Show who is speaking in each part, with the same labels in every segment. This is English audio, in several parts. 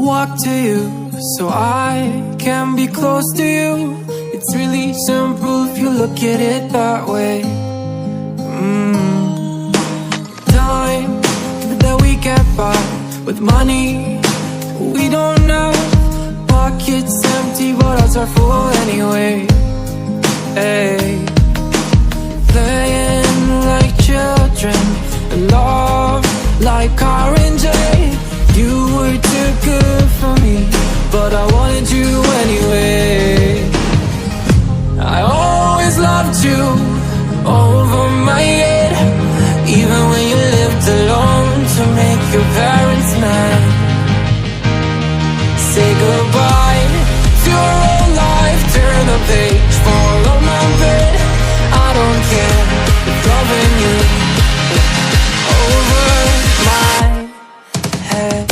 Speaker 1: walk to you so I can be close to you. It's really simple if you look at it that way. Time that we get by with money we don't know. Pockets empty but hearts are full anyway. Hey, playing like children and love like car and J. You were too good for me, but I wanted you anyway. I always loved you over my head, even when you lived alone to make your parents mad. Say goodbye to your old life, turn the page, follow my bed. I don't care if loving you over my head.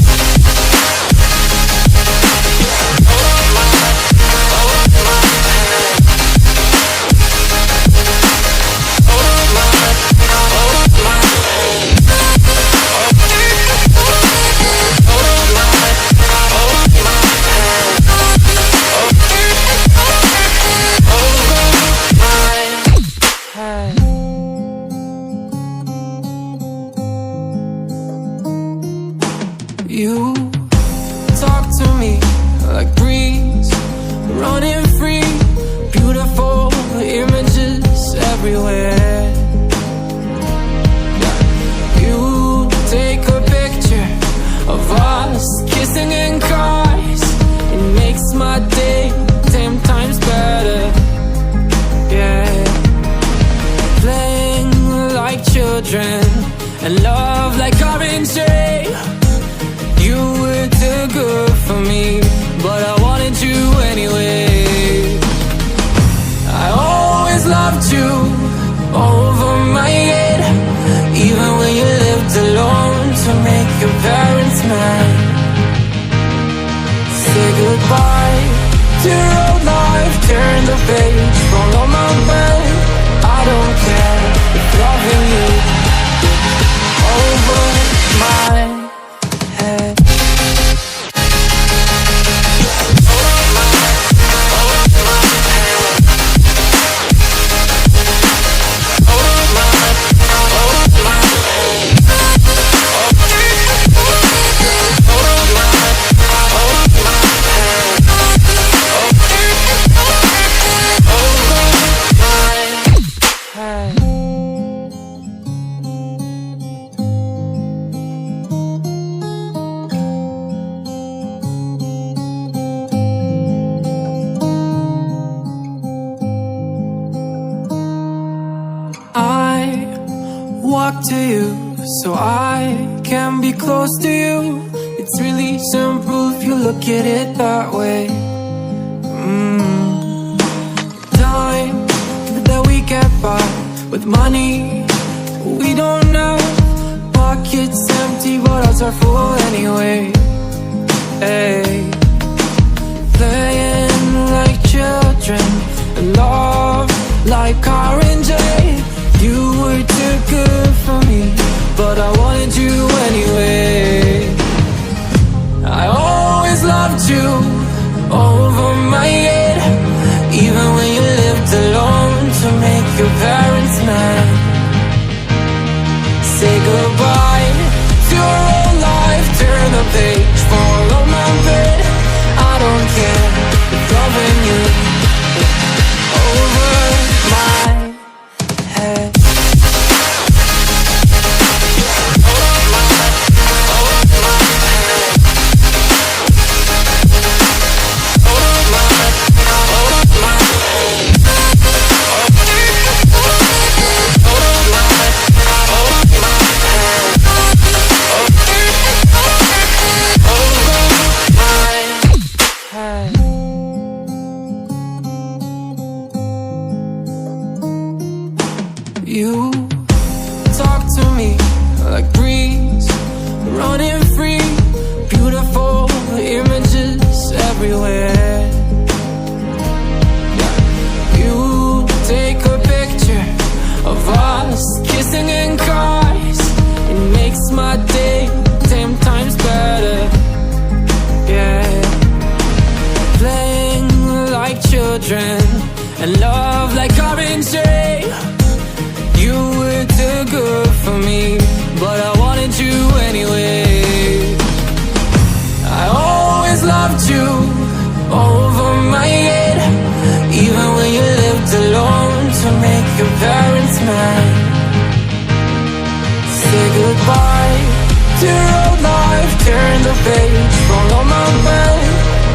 Speaker 1: You talk to me like breeze, running free, beautiful images everywhere. You take a picture of us kissing in cars, it makes my day 10 times better. Yeah, playing like children and love like orange. You were too good for me, but I wanted you anyway. I always loved you over my head, even when you lived alone to make your parents mad. Say goodbye to your old life, turn the page, follow my bed. I don't care if loving you over my head. Walk to you so I can be close to you. It's really simple if you look at it that way. Time that we get by with money we don't know. Pockets empty but hearts are full anyway. Hey, playing like children and love like car and J. You were too good for me, but I wanted you anyway. I always loved you over my head, even when you lived alone to make your parents mad. Say goodbye to your old life, turn the page, follow my bed. I don't care if loving you over my head. to road life, turn the page, fall on my bed.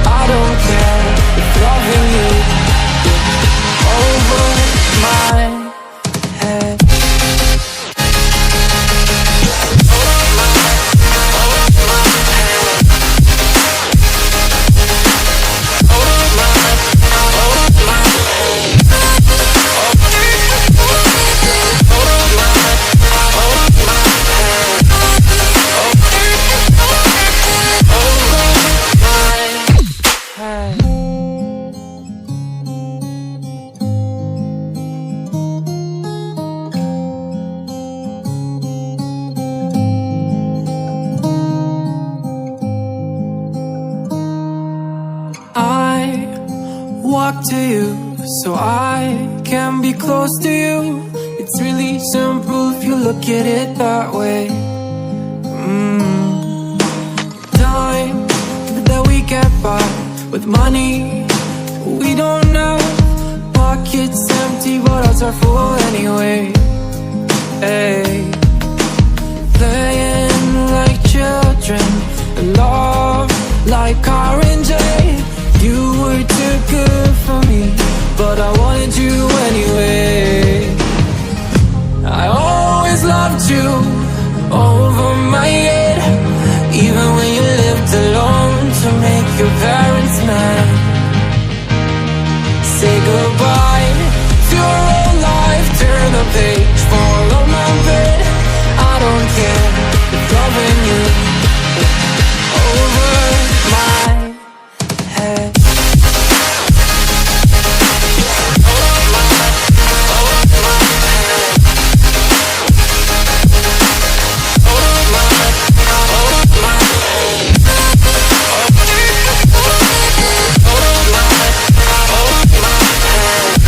Speaker 1: I don't care if loving you over my head. Walk to you so I can be close to you. It's really simple if you look at it that way. Time that we get by with money we don't know. Pockets empty but hearts are full anyway. Hey, playing